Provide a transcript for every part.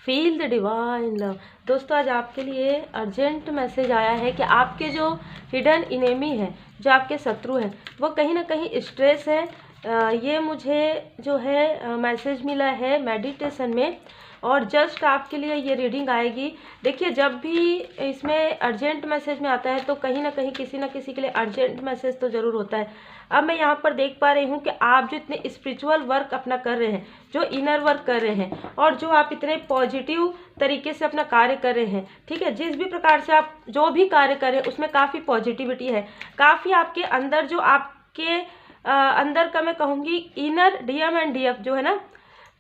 Feel the divine love. दोस्तों आज आपके लिए अर्जेंट मैसेज आया है कि आपके जो हिडन इनेमी है, जो आपके शत्रु हैं, वो कहीं ना कहीं स्ट्रेस है। ये मुझे जो है मैसेज मिला है मेडिटेशन में, और जस्ट आपके लिए ये रीडिंग आएगी। देखिए जब भी इसमें अर्जेंट मैसेज में आता है तो कहीं ना कहीं किसी ना किसी के लिए अर्जेंट मैसेज तो ज़रूर होता है। अब मैं यहाँ पर देख पा रही हूँ कि आप जो इतने स्पिरिचुअल वर्क अपना कर रहे हैं, जो इनर वर्क कर रहे हैं, और जो आप इतने पॉजिटिव तरीके से अपना कार्य कर रहे हैं, ठीक है, जिस भी प्रकार से आप जो भी कार्य कर रहे हैं उसमें काफ़ी पॉजिटिविटी है, काफ़ी आपके अंदर जो आपके अंदर का मैं कहूँगी इनर डीएम एंड डीएफ जो है ना,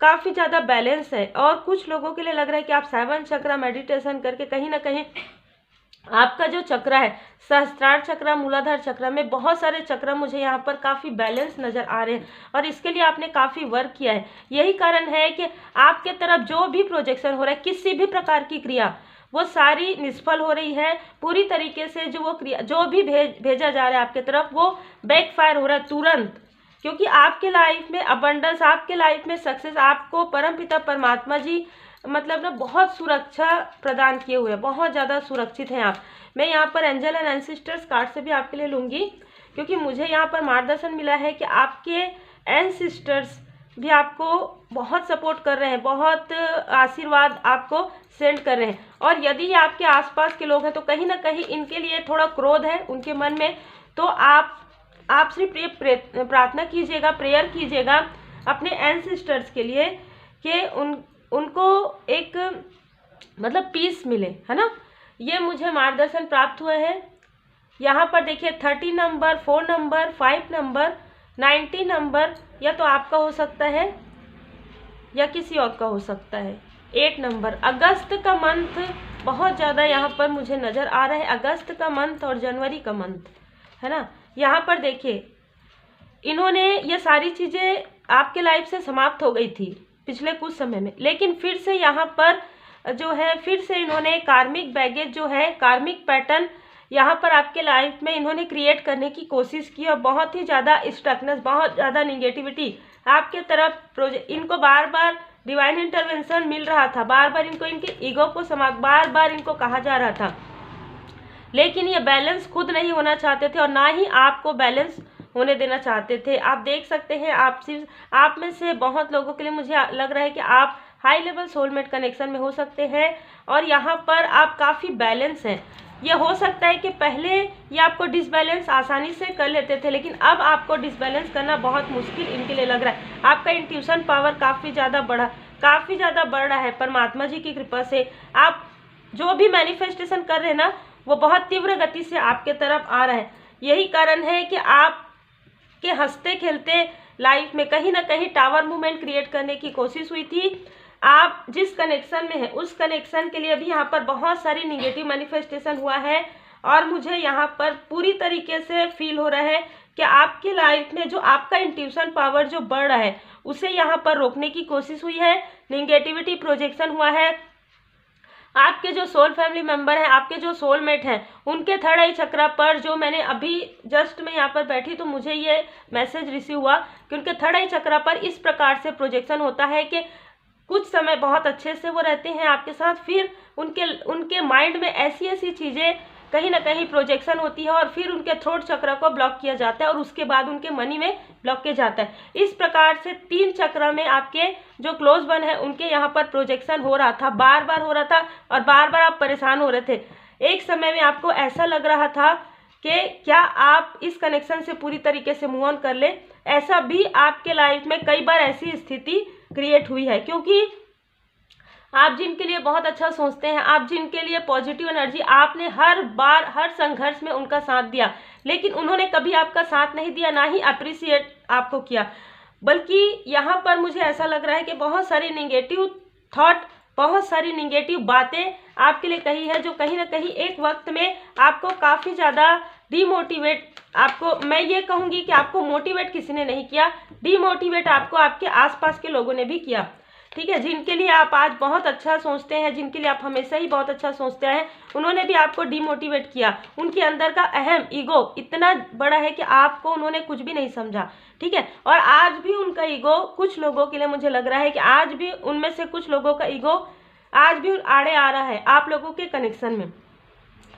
काफ़ी ज़्यादा बैलेंस है। और कुछ लोगों के लिए लग रहा है कि आप 7 चक्र मेडिटेशन करके कहीं ना कहीं आपका जो चक्र है, सहस्त्रार चक्र, मूलाधार चक्र में बहुत सारे चक्र मुझे यहाँ पर काफ़ी बैलेंस नज़र आ रहे हैं, और इसके लिए आपने काफ़ी वर्क किया है। यही कारण है कि आपके तरफ जो भी प्रोजेक्शन हो रहा है, किसी भी प्रकार की क्रिया, वो सारी निष्फल हो रही है पूरी तरीके से। जो वो क्रिया जो भी भेजा जा रहा है आपके तरफ, वो बैकफायर हो रहा है तुरंत, क्योंकि आपके लाइफ में अबंडेंस, आपके लाइफ में सक्सेस, आपको परमपिता परमात्मा जी मतलब ना बहुत सुरक्षा प्रदान किए हुए हैं, बहुत ज़्यादा सुरक्षित हैं आप। मैं यहाँ पर एंजल एंड एंसिस्टर्स कार्ड से भी आपके लिए लूँगी, क्योंकि मुझे यहाँ पर मार्गदर्शन मिला है कि आपके एंसिस्टर्स भी आपको बहुत सपोर्ट कर रहे हैं, बहुत आशीर्वाद आपको सेंड कर रहे हैं। और यदि ये आपके आसपास के लोग हैं तो कहीं ना कहीं इनके लिए थोड़ा क्रोध है उनके मन में, तो आप सिर्फ ये प्रार्थना कीजिएगा, प्रेयर कीजिएगा अपने एंसिस्टर्स के लिए कि उनको एक मतलब पीस मिले, है ना। ये मुझे मार्गदर्शन प्राप्त हुआ है। यहाँ पर देखिए 30 नंबर, 4 नंबर, 5 नंबर, 90 नंबर, या तो आपका हो सकता है या किसी और का हो सकता है। 8 नंबर, अगस्त का मंथ बहुत ज़्यादा यहाँ पर मुझे नज़र आ रहा है, अगस्त का मंथ और जनवरी का मंथ, है ना। यहाँ पर देखिए इन्होंने ये सारी चीज़ें आपके लाइफ से समाप्त हो गई थी पिछले कुछ समय में, लेकिन फिर से यहाँ पर जो है फिर से इन्होंने कार्मिक बैगेज जो है, कार्मिक पैटर्न यहाँ पर आपके लाइफ में इन्होंने क्रिएट करने की कोशिश की, और बहुत ही ज़्यादा स्टकनेस, बहुत ज़्यादा निगेटिविटी आपके तरफ इनको बार बार डिवाइन इंटरवेंशन मिल रहा था, बार बार इनको इनके ईगो को बार बार इनको कहा जा रहा था, लेकिन ये बैलेंस खुद नहीं होना चाहते थे और ना ही आपको बैलेंस होने देना चाहते थे। आप देख सकते हैं आप में से बहुत लोगों के लिए मुझे लग रहा है कि आप हाई लेवल सोलमेट कनेक्शन में हो सकते हैं, और यहाँ पर आप काफ़ी बैलेंस हैं। ये हो सकता है कि पहले ये आपको डिसबैलेंस आसानी से कर लेते थे, लेकिन अब आपको डिसबैलेंस करना बहुत मुश्किल इनके लिए लग रहा है। आपका इंट्यूशन पावर काफ़ी ज़्यादा बढ़ रहा है परमात्मा जी की कृपा से। आप जो भी मैनिफेस्टेशन कर रहे हैं ना, वो बहुत तीव्र गति से आपके तरफ आ रहा है। यही कारण है कि आप के हंसते खेलते लाइफ में कहीं ना कहीं टावर मूवमेंट क्रिएट करने की कोशिश हुई थी। आप जिस कनेक्शन में है उस कनेक्शन के लिए भी यहाँ पर बहुत सारी निगेटिव मैनिफेस्टेशन हुआ है, और मुझे यहाँ पर पूरी तरीके से फील हो रहा है कि आपके लाइफ में जो आपका इंट्यूशन पावर जो बढ़ रहा है उसे यहाँ पर रोकने की कोशिश हुई है, निगेटिविटी प्रोजेक्शन हुआ है। आपके जो सोल फैमिली मेंबर हैं, आपके जो सोलमेट हैं, उनके थर्ड आई चक्र पर जो मैंने अभी जस्ट में यहाँ पर बैठी तो मुझे ये मैसेज रिसीव हुआ कि उनके थर्ड आई चक्र पर इस प्रकार से प्रोजेक्शन होता है कि कुछ समय बहुत अच्छे से वो रहते हैं आपके साथ, फिर उनके माइंड में ऐसी चीज़ें कहीं ना कहीं प्रोजेक्शन होती है, और फिर उनके थ्रोट चक्र को ब्लॉक किया जाता है, और उसके बाद उनके मनी में ब्लॉकेज आता है। इस प्रकार से 3 चक्र में आपके जो क्लोज वन है उनके यहाँ पर प्रोजेक्शन हो रहा था, बार बार हो रहा था, और बार बार आप परेशान हो रहे थे। एक समय में आपको ऐसा लग रहा था कि क्या आप इस कनेक्शन से पूरी तरीके से मूव ऑन कर ले। ऐसा भी आपके लाइफ में कई बार ऐसी स्थिति क्रिएट हुई है, क्योंकि आप जिनके लिए बहुत अच्छा सोचते हैं, आप जिनके लिए पॉजिटिव एनर्जी, आपने हर बार हर संघर्ष में उनका साथ दिया, लेकिन उन्होंने कभी आपका साथ नहीं दिया, ना ही अप्रिशिएट आपको किया। बल्कि यहाँ पर मुझे ऐसा लग रहा है कि बहुत सारी निगेटिव थॉट, बहुत सारी निगेटिव बातें आपके लिए कही है, जो कहीं ना कहीं एक वक्त में आपको काफ़ी ज़्यादा डीमोटिवेट, आपको मैं ये कहूँगी कि आपको मोटिवेट किसी ने नहीं किया, डीमोटिवेट आपको आपके आसपास के लोगों ने भी किया, ठीक है। जिनके लिए आप आज बहुत अच्छा सोचते हैं, जिनके लिए आप हमेशा ही बहुत अच्छा सोचते हैं, उन्होंने भी आपको डीमोटिवेट किया। उनके अंदर का अहम ईगो इतना बड़ा है कि आपको उन्होंने कुछ भी नहीं समझा, ठीक है। और आज भी उनका ईगो कुछ लोगों के लिए मुझे लग रहा है कि आज भी उनमें से कुछ लोगों का ईगो आज भी आड़े आ रहा है आप लोगों के कनेक्शन में।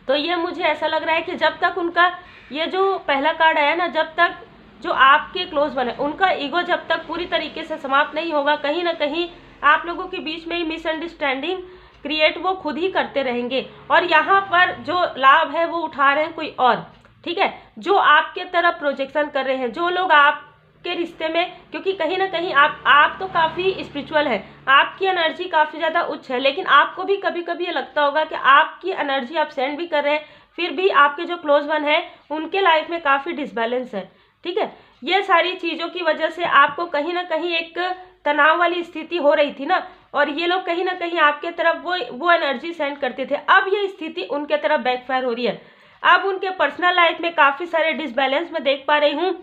तो ये मुझे ऐसा लग रहा है कि जब तक उनका ये जो पहला कार्ड आया ना, जब तक जो आपके क्लोज बने उनका ईगो जब तक पूरी तरीके से समाप्त नहीं होगा, कहीं ना कहीं आप लोगों के बीच में ही मिसअंडरस्टैंडिंग क्रिएट वो खुद ही करते रहेंगे। और यहाँ पर जो लाभ है वो उठा रहे हैं कोई और, ठीक है, जो आपके तरफ प्रोजेक्शन कर रहे हैं, जो लोग आपके रिश्ते में, क्योंकि कहीं ना कहीं आप तो काफ़ी स्पिरिचुअल है, आपकी एनर्जी काफ़ी ज़्यादा उच्च है, लेकिन आपको भी कभी कभी ये लगता होगा कि आपकी एनर्जी आप सेंड भी कर रहे हैं, फिर भी आपके जो क्लोज वन है उनके लाइफ में काफ़ी डिसबैलेंस है, ठीक है। ये सारी चीज़ों की वजह से आपको कहीं ना कहीं एक तनाव वाली स्थिति हो रही थी ना, और ये लोग कहीं ना कहीं आपके तरफ वो एनर्जी सेंड करते थे। अब ये स्थिति उनके तरफ बैकफायर हो रही है। अब उनके पर्सनल लाइफ में काफ़ी सारे डिसबैलेंस मैं देख पा रही हूँ।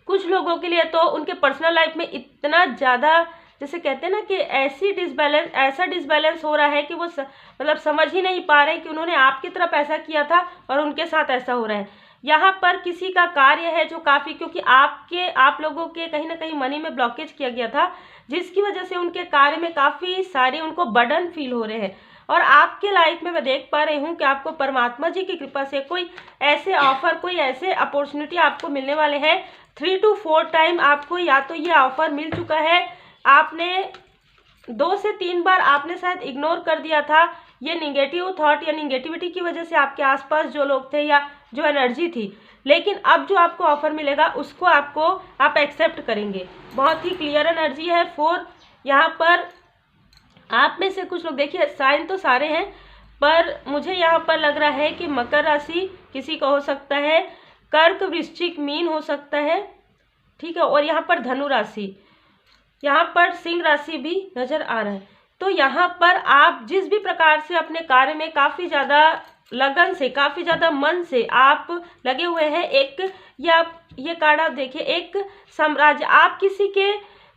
कुछ लोगों के लिए तो उनके पर्सनल लाइफ में इतना ज़्यादा, जैसे कहते हैं ना कि ऐसा डिसबैलेंस हो रहा है कि वो मतलब समझ ही नहीं पा रहे कि उन्होंने आपकी तरफ ऐसा किया था और उनके साथ ऐसा हो रहा है। यहाँ पर किसी का कार्य है जो काफ़ी, क्योंकि आप लोगों के कहीं ना कहीं मनी में ब्लॉकेज किया गया था, जिसकी वजह से उनके कार्य में काफ़ी सारे उनको बर्डन फील हो रहे हैं। और आपके लाइफ में मैं देख पा रही हूँ कि आपको परमात्मा जी की कृपा से कोई ऐसे ऑफर, कोई ऐसे अपॉर्चुनिटी आपको मिलने वाले हैं। 3 to 4 टाइम आपको या तो ये ऑफर मिल चुका है, आपने 2 से 3 बार आपने शायद इग्नोर कर दिया था। ये निगेटिव थॉट या निगेटिविटी की वजह से आपके आसपास जो लोग थे या जो एनर्जी थी, लेकिन अब जो आपको ऑफर मिलेगा उसको आप एक्सेप्ट करेंगे। बहुत ही क्लियर एनर्जी है 4। यहाँ पर आप में से कुछ लोग, देखिए साइन तो सारे हैं, पर मुझे यहाँ पर लग रहा है कि मकर राशि किसी का हो सकता है, कर्क, वृश्चिक, मीन हो सकता है, ठीक है, और यहाँ पर धनु राशि, यहाँ पर सिंह राशि भी नजर आ रहा है। तो यहाँ पर आप जिस भी प्रकार से अपने कार्य में काफ़ी ज़्यादा लगन से, काफ़ी ज़्यादा मन से आप लगे हुए हैं, ये कार्ड आप देखिए, एक साम्राज्य, आप किसी के,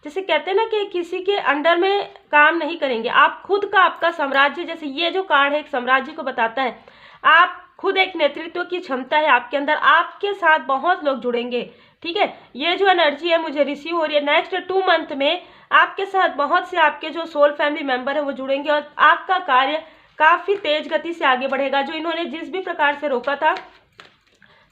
जैसे कहते हैं ना कि किसी के अंडर में काम नहीं करेंगे, आप खुद का, आपका साम्राज्य, जैसे ये जो कार्ड है एक साम्राज्य को बताता है। आप खुद एक नेतृत्व की क्षमता है आपके अंदर, आपके साथ बहुत लोग जुड़ेंगे, ठीक है। ये जो एनर्जी है मुझे रिसीव हो रही है। नेक्स्ट 2 मंथ में आपके साथ बहुत से आपके जो सोल फैमिली मेंबर है वो जुड़ेंगे और आपका कार्य काफ़ी तेज गति से आगे बढ़ेगा। जो इन्होंने जिस भी प्रकार से रोका था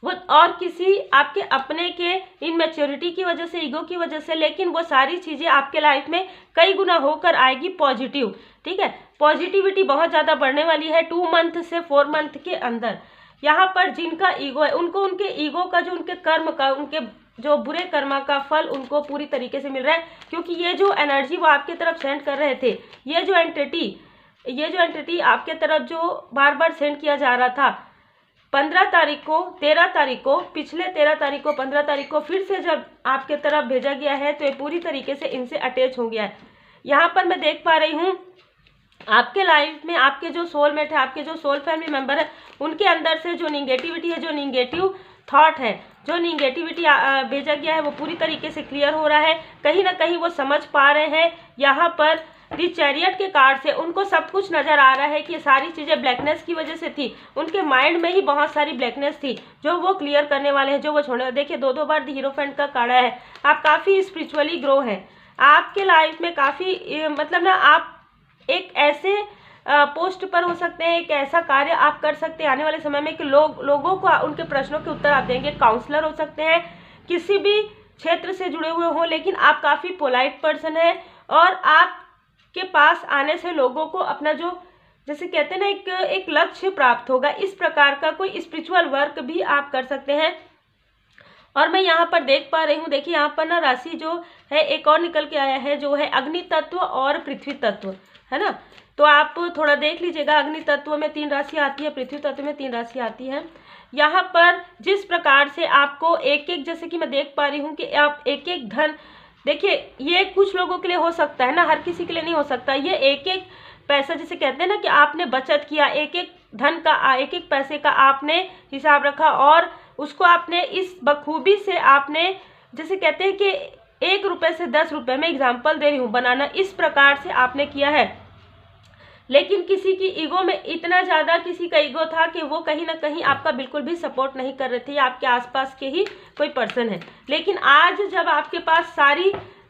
वो, और किसी आपके अपने के इनमेच्योरिटी की वजह से, ईगो की वजह से, लेकिन वो सारी चीज़ें आपके लाइफ में कई गुना होकर आएगी पॉजिटिव, ठीक है। पॉजिटिविटी बहुत ज़्यादा बढ़ने वाली है 2 मंथ से 4 मंथ के अंदर। यहाँ पर जिनका ईगो है उनको उनके ईगो का, जो उनके कर्म का, उनके जो बुरे कर्मा का फल उनको पूरी तरीके से मिल रहा है, क्योंकि ये जो एनर्जी वो आपके तरफ सेंड कर रहे थे, ये जो एंटिटी आपके तरफ जो बार बार सेंड किया जा रहा था, 15 तारीख को, 13 तारीख को, पिछले 13 तारीख को, 15 तारीख को फिर से जब आपके तरफ भेजा गया है, तो ये पूरी तरीके से इनसे अटैच हो गया है। यहाँ पर मैं देख पा रही हूँ आपके लाइफ में आपके जो सोलमेट है, आपके जो सोल फैमिली मेंबर है, उनके अंदर से जो निगेटिविटी है, जो निगेटिव थॉट है, जो निगेटिविटी भेजा गया है, वो पूरी तरीके से क्लियर हो रहा है। कहीं ना कहीं वो समझ पा रहे हैं। यहाँ पर दी चैरियट के कार्ड से उनको सब कुछ नज़र आ रहा है कि ये सारी चीज़ें ब्लैकनेस की वजह से थी, उनके माइंड में ही बहुत सारी ब्लैकनेस थी जो वो क्लियर करने वाले हैं, जो वो छोड़ने। देखिए 2 बार दी हीरोफेंट का कार्ड है। आप काफ़ी स्पिरिचुअली ग्रो हैं, आपके लाइफ में काफ़ी मतलब ना, आप एक ऐसे पोस्ट पर हो सकते हैं, एक ऐसा कार्य आप कर सकते हैं आने वाले समय में कि लोगों को उनके प्रश्नों के उत्तर आप देंगे। काउंसलर हो सकते हैं, किसी भी क्षेत्र से जुड़े हुए हों, लेकिन आप काफ़ी पोलाइट पर्सन हैं और आपके पास आने से लोगों को अपना जो, जैसे कहते हैं ना, एक लक्ष्य प्राप्त होगा। इस प्रकार का कोई स्पिरिचुअल वर्क भी आप कर सकते हैं। और मैं यहाँ पर देख पा रही हूँ, देखिए यहाँ पर ना राशि जो है एक और निकल के आया है, जो है अग्नि तत्व और पृथ्वी तत्व, है ना। तो आप थोड़ा देख लीजिएगा, अग्नि तत्व में 3 राशि आती है, पृथ्वी तत्व में 3 राशि आती है। यहाँ पर जिस प्रकार से आपको एक एक, जैसे कि मैं देख पा रही हूँ कि आप एक एक धन, देखिए ये कुछ लोगों के लिए हो सकता है ना, हर किसी के लिए नहीं हो सकता। ये एक एक पैसा, जैसे कहते हैं ना कि आपने बचत किया, एक एक धन का, एक एक पैसे का आपने हिसाब रखा और उसको आपने इस बखूबी से आपने, जैसे कहते हैं कि 1 रुपये से 10 रुपये, में एग्जाम्पल दे रही हूँ, बनाना, इस प्रकार से आपने किया है। लेकिन किसी की ईगो में इतना ज़्यादा, किसी का ईगो था कि वो कहीं ना कहीं आपका बिल्कुल भी सपोर्ट नहीं कर रहे थे, या आपके आसपास के ही कोई पर्सन है। लेकिन आज जब आपके पास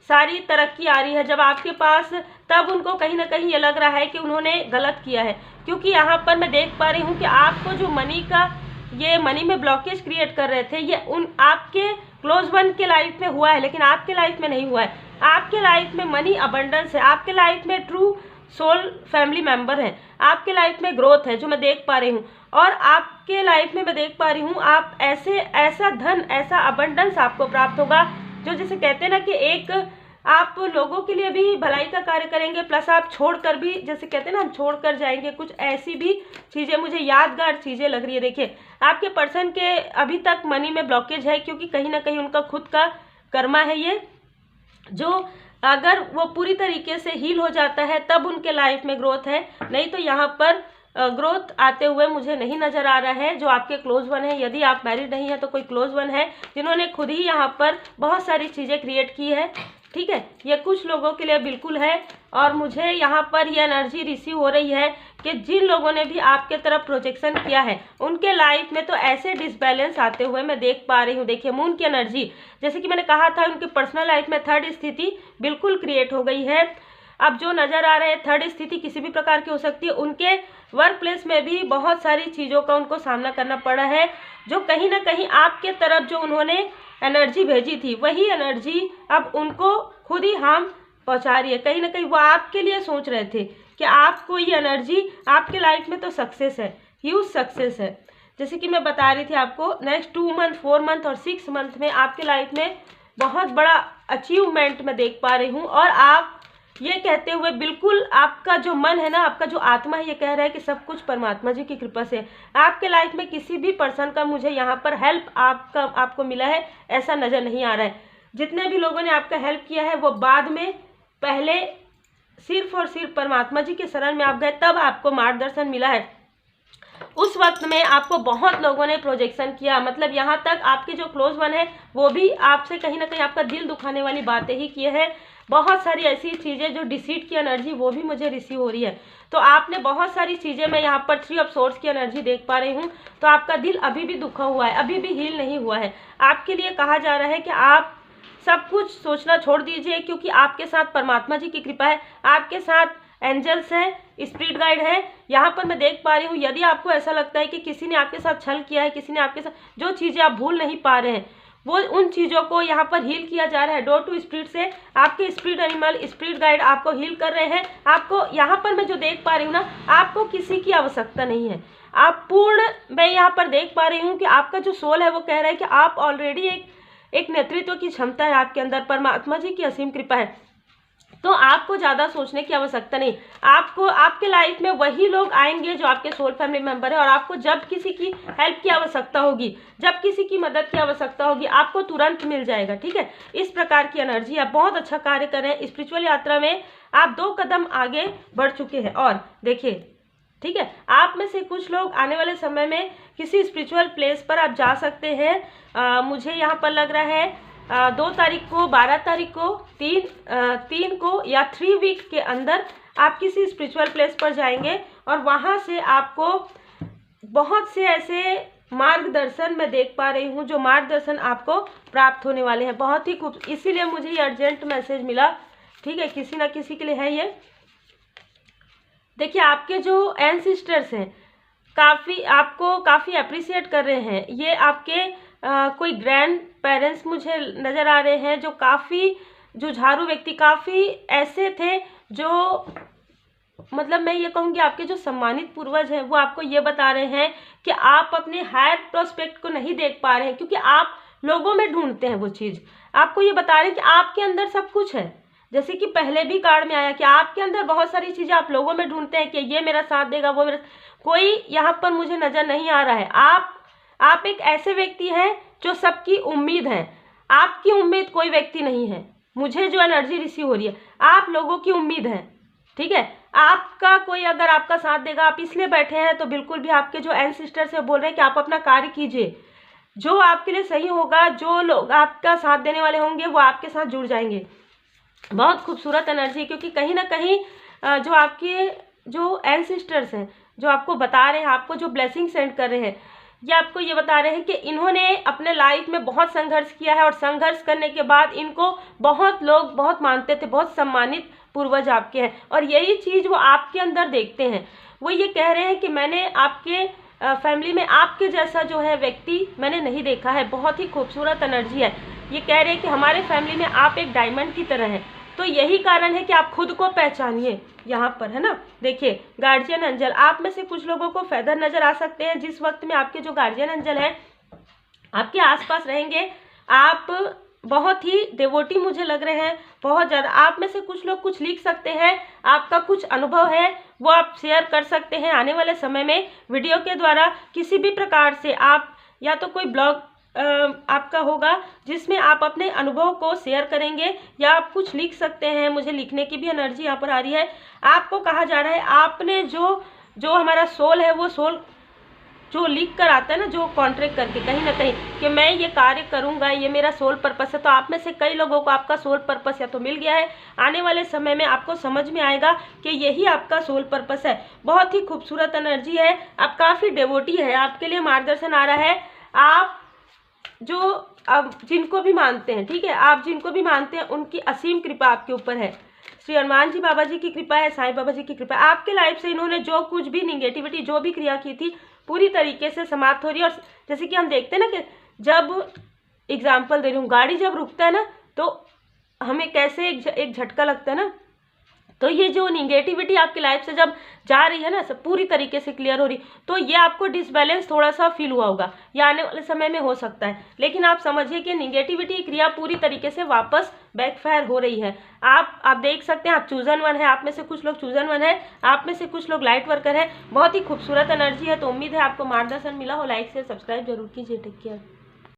सारी तरक्की आ रही है, जब आपके पास तब उनको कहीं ना कहीं ये लग रहा है कि उन्होंने गलत किया है। क्योंकि यहाँ पर मैं देख पा रही हूँ कि आपको जो मनी में ब्लॉकेज क्रिएट कर रहे थे, ये आपके क्लोज वन के लाइफ में हुआ है, लेकिन आपके लाइफ में नहीं हुआ है। आपके लाइफ में मनी अबंडेंस है, आपके लाइफ में ट्रू सोल फैमिली मेंबर है, आपके लाइफ में ग्रोथ है, जो मैं देख पा रही हूँ। और आपके लाइफ में मैं देख पा रही हूँ आप ऐसा धन, ऐसा अबंडेंस आपको प्राप्त होगा, जो जैसे कहते हैं ना कि एक आप लोगों के लिए भी भलाई का कार्य करेंगे, प्लस आप छोड़कर भी, जैसे कहते हैं ना, हम छोड़कर जाएंगे। कुछ ऐसी भी चीज़ें मुझे यादगार चीज़ें लग रही है। देखिए, आपके पर्सन के अभी तक मनी में ब्लॉकेज है, क्योंकि कहीं ना कहीं उनका खुद का कर्मा है ये, जो अगर वो पूरी तरीके से हील हो जाता है तब उनके लाइफ में ग्रोथ है, नहीं तो यहाँ पर ग्रोथ आते हुए मुझे नहीं नज़र आ रहा है। जो आपके क्लोज वन है, यदि आप मैरिड नहीं है तो कोई क्लोज वन है जिन्होंने खुद ही यहाँ पर बहुत सारी चीज़ें क्रिएट की है, ठीक है। ये कुछ लोगों के लिए बिल्कुल है। और मुझे यहाँ पर ये एनर्जी रिसीव हो रही है कि जिन लोगों ने भी आपके तरफ प्रोजेक्शन किया है, उनके लाइफ में तो ऐसे डिसबैलेंस आते हुए मैं देख पा रही हूँ। देखिए, मून की एनर्जी, जैसे कि मैंने कहा था, उनके पर्सनल लाइफ में थर्ड स्थिति बिल्कुल क्रिएट हो गई है। अब जो नज़र आ रहे हैं, थर्ड स्थिति किसी भी प्रकार की हो सकती है। उनके वर्क प्लेस में भी बहुत सारी चीज़ों का उनको सामना करना पड़ा है, जो कहीं ना कहीं आपके तरफ जो उन्होंने एनर्जी भेजी थी, वही एनर्जी अब उनको खुद ही हार्म पहुंचा रही है। कहीं ना कहीं वो आपके लिए सोच रहे थे कि आपको ये एनर्जी, आपके लाइफ में तो सक्सेस है, ह्यूज सक्सेस है। जैसे कि मैं बता रही थी आपको, नेक्स्ट 2 मंथ, 4 मंथ और 6 मंथ में आपके लाइफ में बहुत बड़ा अचीवमेंट मैं देख पा रही हूँ। और आप ये कहते हुए बिल्कुल, आपका जो मन है ना, आपका जो आत्मा है, ये कह रहा है कि सब कुछ परमात्मा जी की कृपा से। आपके लाइफ में किसी भी पर्सन का मुझे यहाँ पर हेल्प आपको मिला है ऐसा नज़र नहीं आ रहा है। जितने भी लोगों ने आपका हेल्प किया है वो बाद में, पहले सिर्फ और सिर्फ परमात्मा जी के शरण में आप गए, तब आपको मार्गदर्शन मिला है। उस वक्त में आपको बहुत लोगों ने प्रोजेक्शन किया, मतलब यहाँ तक आपके जो क्लोज वन है वो भी आपसे कहीं ना कहीं आपका दिल दुखाने वाली बातें ही किए हैं। बहुत सारी ऐसी चीज़ें जो डिसीट की एनर्जी, वो भी मुझे रिसीव हो रही है। तो आपने बहुत सारी चीज़ें, मैं यहाँ पर 3 ऑफ सोर्स की एनर्जी देख पा रही हूँ। तो आपका दिल अभी भी दुखा हुआ है, अभी भी हील नहीं हुआ है। आपके लिए कहा जा रहा है कि आप सब कुछ सोचना छोड़ दीजिए, क्योंकि आपके साथ परमात्मा जी की कृपा है, आपके साथ एंजल्स हैं, स्पिरिट गाइड है। यहाँ पर मैं देख पा रही हूँ, यदि आपको ऐसा लगता है कि किसी ने आपके साथ छल किया है, किसी ने आपके साथ जो चीज़ें आप भूल नहीं पा रहे हैं, वो उन चीज़ों को यहाँ पर हील किया जा रहा है। डोर टू स्पिरिट से आपके स्पिरिट एनिमल, स्पिरिट गाइड आपको हील कर रहे हैं। आपको यहाँ पर मैं जो देख पा रही हूँ ना, आपको किसी की आवश्यकता नहीं है। आप पूर्ण, मैं यहाँ पर देख पा रही हूँ कि आपका जो सोल है वो कह रहा है कि आप ऑलरेडी एक नेतृत्व की क्षमता है आपके अंदर, परमात्मा जी की असीम कृपा है। तो आपको ज़्यादा सोचने की आवश्यकता नहीं। आपको, आपके लाइफ में वही लोग आएंगे जो आपके सोल फैमिली मेंबर है, और आपको जब किसी की हेल्प की आवश्यकता होगी, जब किसी की मदद की आवश्यकता होगी, आपको तुरंत मिल जाएगा, ठीक है। इस प्रकार की एनर्जी, आप बहुत अच्छा कार्य कर रहे हैं। स्पिरिचुअल यात्रा में आप 2 कदम आगे बढ़ चुके हैं। और देखिए, ठीक है, आप में से कुछ लोग आने वाले समय में किसी स्पिरिचुअल प्लेस पर आप जा सकते हैं। मुझे यहाँ पर लग रहा है 2 तारीख को, 12 तारीख को, 3 को या 3 वीक के अंदर आप किसी स्पिरिचुअल प्लेस पर जाएंगे, और वहाँ से आपको बहुत से ऐसे मार्गदर्शन मैं देख पा रही हूँ, जो मार्गदर्शन आपको प्राप्त होने वाले हैं। बहुत ही खूब, इसीलिए मुझे ये अर्जेंट मैसेज मिला, ठीक है, किसी ना किसी के लिए है ये। देखिए, आपके जो एंसेस्टर्स हैं आपको काफ़ी अप्रिशिएट कर रहे हैं। ये आपके कोई ग्रैंड पेरेंट्स मुझे नज़र आ रहे हैं, जो काफ़ी जुझारू व्यक्ति, काफ़ी ऐसे थे जो, मतलब मैं ये कहूँगी आपके जो सम्मानित पूर्वज हैं, वो आपको ये बता रहे हैं कि आप अपने हायर प्रोस्पेक्ट को नहीं देख पा रहे हैं, क्योंकि आप लोगों में ढूंढते हैं वो चीज़। आपको ये बता रहे हैं कि आपके अंदर सब कुछ है, जैसे कि पहले भी कार्ड में आया कि आपके अंदर बहुत सारी चीज़ें आप लोगों में ढूंढते हैं कि ये मेरा साथ देगा, वो मेरा, कोई यहाँ पर मुझे नज़र नहीं आ रहा है। आप एक ऐसे व्यक्ति हैं जो सबकी उम्मीद है, आपकी उम्मीद कोई व्यक्ति नहीं है। मुझे जो एनर्जी रिसीव हो रही है, आप लोगों की उम्मीद है, ठीक है। आपका कोई अगर आपका साथ देगा, आप इसलिए बैठे हैं, तो बिल्कुल भी आपके जो एंसेस्टर्स है बोल रहे हैं कि आप अपना कार्य कीजिए, जो आपके लिए सही होगा, जो लोग आपका साथ देने वाले होंगे वो आपके साथ जुड़ जाएंगे। बहुत खूबसूरत एनर्जी, क्योंकि कहीं ना कहीं जो आपके जो एंसेस्टर्स हैं, जो आपको बता रहे हैं, आपको जो ब्लेसिंग सेंड कर रहे हैं, ये आपको ये बता रहे हैं कि इन्होंने अपने लाइफ में बहुत संघर्ष किया है, और संघर्ष करने के बाद इनको बहुत लोग बहुत मानते थे, बहुत सम्मानित पूर्वज आपके हैं, और यही चीज़ वो आपके अंदर देखते हैं। वो ये कह रहे हैं कि मैंने आपके फैमिली में आपके जैसा जो है व्यक्ति मैंने नहीं देखा है। बहुत ही खूबसूरत एनर्जी है। ये कह रहे हैं कि हमारे फैमिली में आप एक डायमंड की तरह हैं। तो यही कारण है कि आप खुद को पहचानिए यहाँ पर, है ना। देखिए गार्जियन एंजल, आप में से कुछ लोगों को फेदर नज़र आ सकते हैं। जिस वक्त में आपके जो गार्जियन एंजल हैं आपके आसपास रहेंगे, आप बहुत ही डिवोटी मुझे लग रहे हैं, बहुत ज़्यादा। आप में से कुछ लोग कुछ लिख सकते हैं, आपका कुछ अनुभव है वो आप शेयर कर सकते हैं आने वाले समय में वीडियो के द्वारा। किसी भी प्रकार से आप, या तो कोई ब्लॉग आपका होगा जिसमें आप अपने अनुभव को शेयर करेंगे, या आप कुछ लिख सकते हैं। मुझे लिखने की भी एनर्जी यहाँ पर आ रही है। आपको कहा जा रहा है आपने जो हमारा सोल है, वो सोल जो लिख कर आता है ना, जो कॉन्ट्रैक्ट करके कहीं ना कहीं कि मैं ये कार्य करूंगा, ये मेरा सोल पर्पस है। तो आप में से कई लोगों को आपका सोल पर्पस या तो मिल गया है, आने वाले समय में आपको समझ में आएगा कि यही आपका सोल पर्पस है। बहुत ही खूबसूरत एनर्जी है, आप काफ़ी डिवोटी है। आपके लिए मार्गदर्शन आ रहा है। आप जो अब जिनको भी मानते हैं, ठीक है, आप जिनको भी मानते हैं उनकी असीम कृपा आपके ऊपर है। श्री हनुमान जी बाबा जी की कृपा है, साईं बाबा जी की कृपा है। आपके लाइफ से इन्होंने जो कुछ भी निगेटिविटी, जो भी क्रिया की थी, पूरी तरीके से समाप्त हो रही है। और जैसे कि हम देखते हैं ना कि जब एग्जाम्पल दे रही हूँ, गाड़ी जब रुकता है ना तो हमें कैसे एक झटका लगता है ना, तो ये जो निगेटिविटी आपकी लाइफ से जब जा रही है ना, सब पूरी तरीके से क्लियर हो रही, तो ये आपको डिसबैलेंस थोड़ा सा फील हुआ होगा, या आने वाले समय में हो सकता है। लेकिन आप समझिए कि निगेटिविटी क्रिया पूरी तरीके से वापस बैकफायर हो रही है। आप देख सकते हैं, आप चूजन वन है। आप में से कुछ लोग चूजन वन है, आप में से कुछ लोग लाइट वर्कर है। बहुत ही खूबसूरत एनर्जी है। तो उम्मीद है आपको मार्गदर्शन मिला हो। लाइक से सब्सक्राइब जरूर कीजिए। Take care.